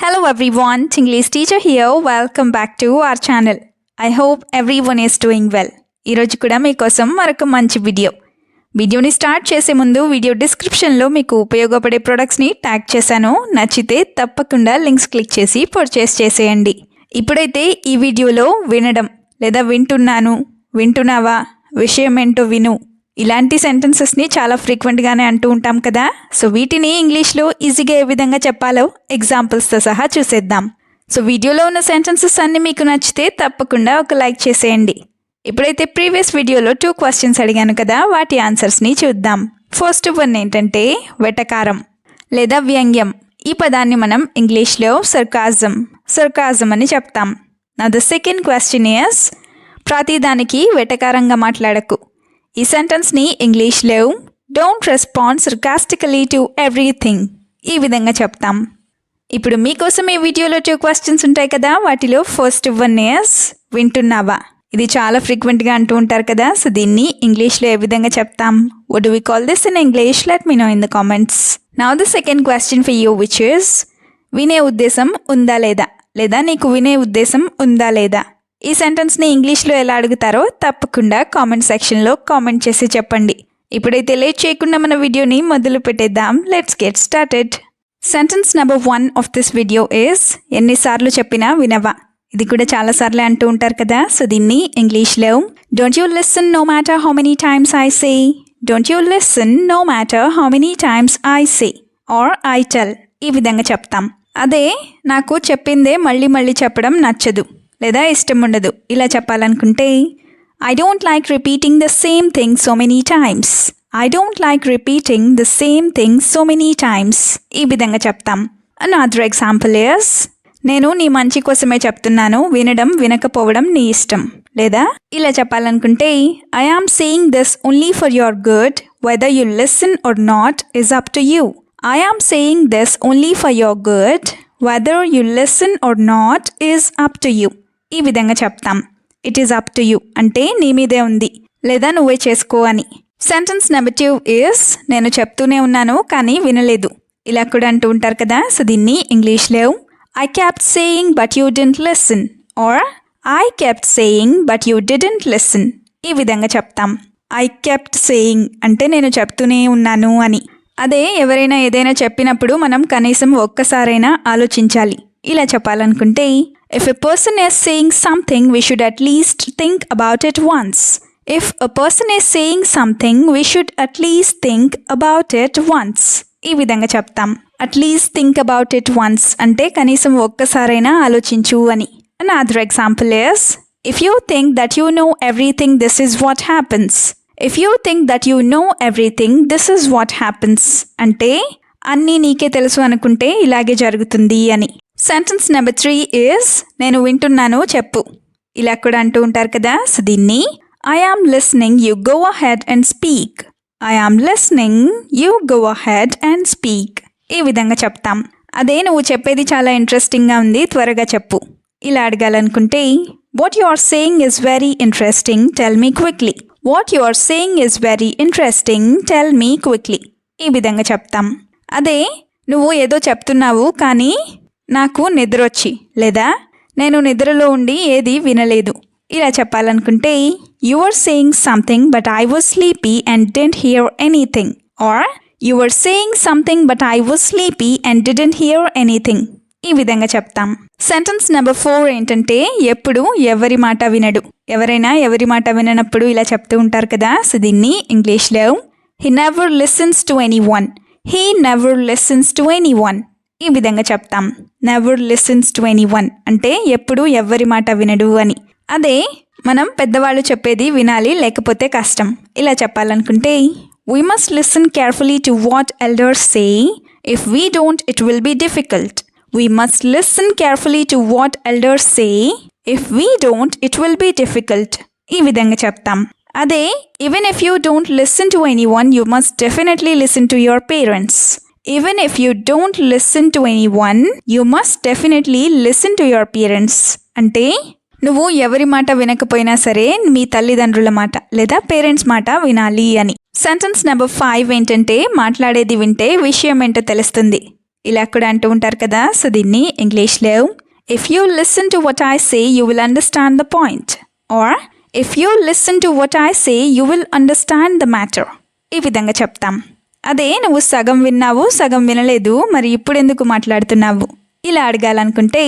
Hello everyone, Tinglish teacher here. Welcome back to our channel. I hope everyone is doing well. ఈరోజు కూడా మీకోసం మరొక మంచి వీడియోని స్టార్ట్ చేసే ముందు వీడియో డిస్క్రిప్షన్లో మీకు ఉపయోగపడే ప్రొడక్ట్స్ని ట్యాగ్ చేశాను. నచ్చితే తప్పకుండా లింక్స్ క్లిక్ చేసి పర్చేస్ చేసేయండి. ఇప్పుడైతే ఈ వీడియోలో వినడం లేదా వింటున్నాను, వింటున్నావా, విషయం ఏంటో విను ఇలాంటి సెంటెన్సెస్ని చాలా ఫ్రీక్వెంట్గానే అంటూ ఉంటాం కదా. సో వీటిని ఇంగ్లీష్లో ఈజీగా ఏ విధంగా చెప్పాలో ఎగ్జాంపుల్స్తో సహా చూసేద్దాం. సో వీడియోలో ఉన్న సెంటెన్సెస్ అన్నీ మీకు నచ్చితే తప్పకుండా ఒక లైక్ చేసేయండి. ఇప్పుడైతే ప్రీవియస్ వీడియోలో 2 క్వశ్చన్స్ అడిగాను కదా, వాటి ఆన్సర్స్ని చూద్దాం. ఫస్ట్ వన్ ఏంటంటే వెటకారం లేదా వ్యంగ్యం. ఈ పదాన్ని మనం ఇంగ్లీష్లో సర్కాజం అని చెప్తాం. నా ద సెకండ్ క్వశ్చన్ ఇస్ ప్రతిదానికి వెటకారంగా మాట్లాడకు. ఈ సెంటెన్స్ని ఇంగ్లీష్లో డోంట్ రెస్పాండ్ సర్కాస్టికలీ టు ఎవ్రీథింగ్ ఈ విధంగా చెప్తాం. ఇప్పుడు మీకోసం ఈ వీడియోలో 2 క్వశ్చన్స్ ఉంటాయి కదా, వాటిలో ఫస్ట్ వన్ ఇస్ వింటున్నావా. ఇది చాలా ఫ్రీక్వెంట్గా అంటూ ఉంటారు కదా. సో దీన్ని ఇంగ్లీష్లో ఏ విధంగా చెప్తాం? What do we call this in English? Let me know in the comments. Now the second question for you which is వినే ఉద్దేశం ఉందా లేదా, లేదా నీకు వినే ఉద్దేశం ఉందా లేదా. ఈ సెంటెన్స్ని ఇంగ్లీష్లో ఎలా అడుగుతారో తప్పకుండా కామెంట్ సెక్షన్లో కామెంట్ చేసి చెప్పండి. ఇప్పుడైతే లేట్ చేయకుండా మన వీడియోని మొదలు పెట్టేద్దాం. Let's get started. Sentence number 1 of this video is ఎన్నిసార్లు చెప్పినా వినవా. ఇది కూడా చాలాసార్లు అంటూ ఉంటారు కదా. సో దీన్ని ఇంగ్లీష్లో don't you listen no matter how many times I say, don't you listen no matter how many times I say or I tell ఈ విధంగా చెప్తాం. అదే నాకు చెప్పిందే మళ్ళీ మళ్ళీ చెప్పడం నచ్చదు లేదా ఇష్టం ఉండదు ఇలా చెప్పాలనుకుంటే I don't like repeating the same thing so many times, I don't like repeating the same thing so many times ఈ విధంగా చెప్తాం. అనదర్ ఎగ్జాంపుల్ ఇస్ నేను నీ మంచి కోసమే చెప్తున్నాను, వినడం వినకపోవడం నీ ఇష్టం. లేదా ఇలా చెప్పాలనుకుంటే I am saying this only for your good, whether you listen or not is up to you. I am saying this only for your good, whether you listen or not is up to you ఈ విధంగా చెప్తాం. It is up to you అంటే నీ మీదే ఉంది లేదా నువ్వే చేసుకో అని. సెంటెన్స్ నెంబర్ 2 ఇస్ నేను చెప్తూనే ఉన్నాను కానీ వినలేదు ఇలా కూడా అంటూ ఉంటారు కదా. సో దీన్ని ఇంగ్లీష్లో I kept saying but you didn't listen are I kept saying but you didn't listen ఈ విధంగా చెప్తాం. ఐ కెప్ట్ సేయింగ్ అంటే నేను చెప్తూనే ఉన్నాను అని. అదే ఎవరైనా ఏదైనా చెప్పినప్పుడు మనం కనీసం ఒక్కసారైనా ఆలోచించాలి. ఇలా చెప్పాలనుకుంటే if a person is saying something we should at least think about it once. If a person is saying something we should at least think about it once ఈ విధంగా చెప్తాం. at least think about it once అంటే కనీసం ఒక్కసారైనా ఆలోచించు అని. Another example is if you think that you know everything this is what happens. If you think that you know everything this is what happens అంటే అన్నీ నీకే తెలుసు అనుకుంటే ఇలాగే జరుగుతుంది అని. సెంటెన్స్ నెంబర్ 3 ఇస్ నేను వింటున్నాను చెప్పు ఇలా కూడా అంటూ ఉంటారు కదా. సో దీన్ని I am listening you go ahead and speak, I am listening you go ahead and speak ఈ విధంగా చెప్తాం. అదే నువ్వు చెప్పేది చాలా ఇంట్రెస్టింగ్గా ఉంది త్వరగా చెప్పు ఇలా అడగాలనుకుంటే what you are saying is very interesting tell me quickly, what you are saying is very interesting tell me quickly ఈ విధంగా చెప్తాం. అదే నువ్వు ఏదో చెప్తున్నావు కానీ నాకు నిద్రొచ్చి లేదా నేను నిద్రలో ఉండి ఏది వినలేదు ఇలా చెప్పాలనుకుంటే you are saying something but I was sleepy and didn't hear anything or you are saying something but I was sleepy and didn't hear anything ఈ విధంగా చెప్తాం. సెంటెన్స్ నెంబర్ 4 ఏంటంటే ఎప్పుడు ఎవరి మాట వినడు. ఎవరైనా ఎవరి మాట విననప్పుడు ఇలా చెప్తూ ఉంటారు కదా. సో దీన్ని ఇంగ్లీష్లో he never listens to anyone, he never listens to anyone ఈ విధంగా చెప్తాం. నెవర్ లిసన్స్ టు ఎనీవన్ అంటే ఎప్పుడు ఎవరి మాట వినడు అని. అదే మనం పెద్దవాళ్ళు చెప్పేది వినాలి లేకపోతే కష్టం ఇలా చెప్పాలనుకుంటే we must listen carefully to what elders say, if we don't it will be difficult. We must listen carefully to what elders say, if we don't it will be difficult ఈ విధంగా చెప్తాం. అదే even if you don't listen to anyone you must definitely listen to your parents. Even if you don't listen to anyone, you must definitely listen to your parents. అంటే నువ్వు ఎవరి మాట వినకపోయినా సరే మీ తల్లిదండ్రుల మాట లేదా పేరెంట్స్ మాట వినాలి అని. సెంటెన్స్ నెంబర్ 5 ఏంటంటే మాట్లాడేది వింటే విషయం ఏంటో తెలుస్తుంది. ఇలా కూడా అంటూ ఉంటారు కదా. సో దీన్ని ఇంగ్లీష్లో if you listen to what I say you will understand the point, or if you listen to what I say you will understand the matter. ఈ విధంగా చెప్తాం. అదే నువ్వు సగం విన్నావు సగం వినలేదు, మరి ఇప్పుడు ఎందుకు మాట్లాడుతున్నావు ఇలా అడగాలనుకుంటే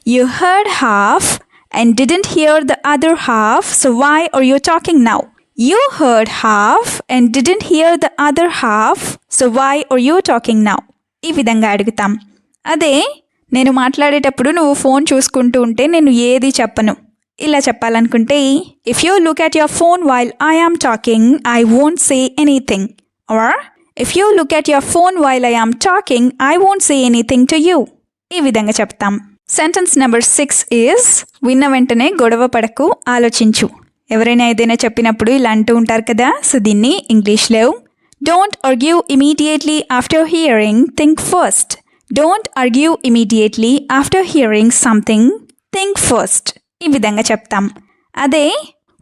you heard half and didn't hear the other half, so why are you talking now? You heard half and didn't hear the other half, so why are you talking now? ఈ విధంగా అడుగుతాం. అదే నేను మాట్లాడేటప్పుడు నువ్వు ఫోన్ చూసుకుంటూ ఉంటే నేను ఏది చెప్పను ఇలా చెప్పాలనుకుంటే if you look at your phone while I am talking I won't say anything, or if you look at your phone while I am talking I won't say anything to you. ఈ విధంగా చెప్తాం. Sentence number 6 is విన్న వెంటనే గొడవ పడకు, ఆలోచించు. ఎవరైనా ఏదైనా చెప్పినప్పుడు ఇలా అంటూ ఉంటారు కదా. సో దీన్ని ఇంగ్లీష్లో don't argue immediately after hearing, think first. Don't argue immediately after hearing something, think first. ఈ విధంగా చెప్తాం. అదే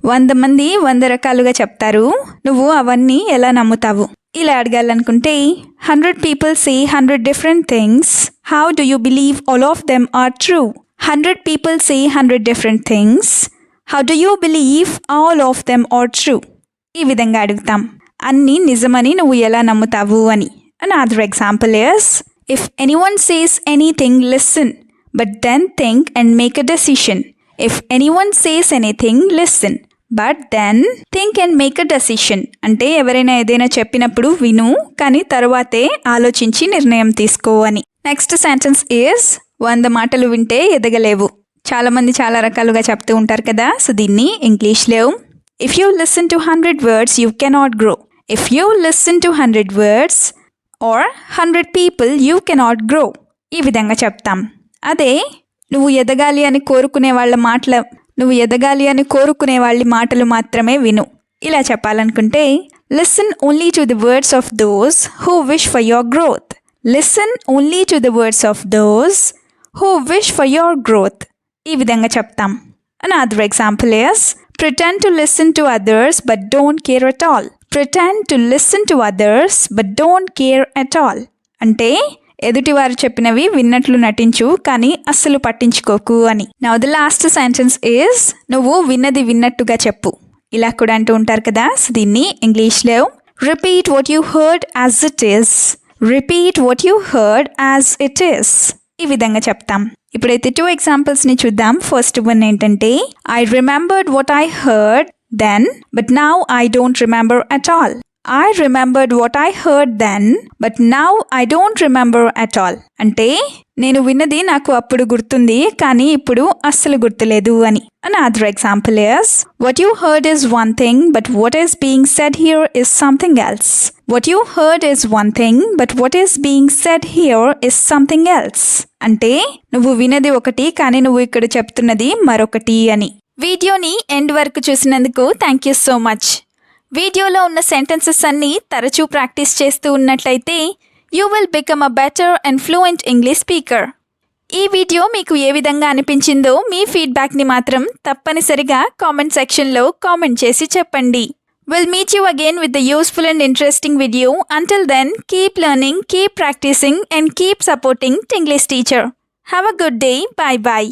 100 మంది 100 రకాలుగా చెప్తారు, నువ్వు అవన్నీ ఎలా నమ్ముతావు ఇలా అడగాలనుకుంటే 100 people say 100 different things. How do you believe all of them are true? 100 people say 100 different things. How do you believe all of them are true? ఈ విధంగా అడుగుతాం. అన్నీ నిజమని నువ్వు ఎలా నమ్ముతావు అని. Another example is if anyone says anything, listen, but then think and make a decision. If anyone says anything, listen, but then think and make a decision. అంటే ఎవరైనా ఏదైనా చెప్పినప్పుడు విను, కానీ తర్వాతే ఆలోచించి నిర్ణయం తీసుకో అని. నెక్స్ట్ సెంటెన్స్ ఈజ్ 100 మాటలు వింటే ఎదగలేవు. చాలామంది చాలా రకాలుగా చెప్తూ ఉంటారు కదా. సో దీన్ని ఇంగ్లీష్లో if you listen to 100 words you cannot grow. If you listen to 100 words or 100 people you cannot grow. ఈ విధంగా చెప్తాం. అదే నువ్వు ఎదగాలి అని కోరుకునే వాళ్ళ మాటలు మాత్రమే విను ఇలా చెప్పాలనుకుంటే listen only to the words of those who wish for your growth. Listen only to the words of those who wish for your growth. ఈ విధంగా చెప్తాం. Another example is pretend to listen to others but don't care at all. Pretend to listen to others but don't care at all. అంటే ఎదుటివారు చెప్పినవి విన్నట్లు నటించు, కానీ అస్సలు పట్టించుకోకు అని. Now the last sentence is నువ్వు విన్నది విన్నట్టుగా చెప్పు. ఇలా కూడా అంటూ ఉంటారు కదా. సో దీన్ని ఇంగ్లీష్లో repeat what you heard as it is. Repeat what you heard as it is. ఈ విధంగా చెప్తాం. ఇప్పుడైతే 2 ఎగ్జాంపుల్స్ని చూద్దాం. ఫస్ట్ వన్ ఏంటంటే I remembered what I heard then but now I don't remember at all. I remembered what I heard then, but now I don't remember at all. అంటే నేను విన్నది నాకు అప్పుడు గుర్తుంది, కానీ ఇప్పుడు అస్సలు గుర్తులేదు అని. Another example is what you heard is one thing, but what is being said here is something else. What you heard is one thing, but what is being said here is something else. అంటే నువ్వు విన్నది ఒకటి, కానీ నువ్వు ఇక్కడ చెప్తున్నది మరొకటి అని. వీడియోని ఎండ్ వరకు చూసినందుకు థ్యాంక్ యూ సో మచ్. వీడియోలో ఉన్న సెంటెన్సెస్ అన్నీ తరచూ ప్రాక్టీస్ చేస్తూ ఉన్నట్లయితే you will become a better and fluent English speaker. ఈ వీడియో మీకు ఏ విధంగా అనిపించిందో మీ ఫీడ్బ్యాక్ని మాత్రం తప్పనిసరిగా కామెంట్ సెక్షన్లో కామెంట్ చేసి చెప్పండి. Will meet you again with the useful and interesting video. Until then keep learning, keep practising and keep supporting English teacher. Have a good day. Bye bye.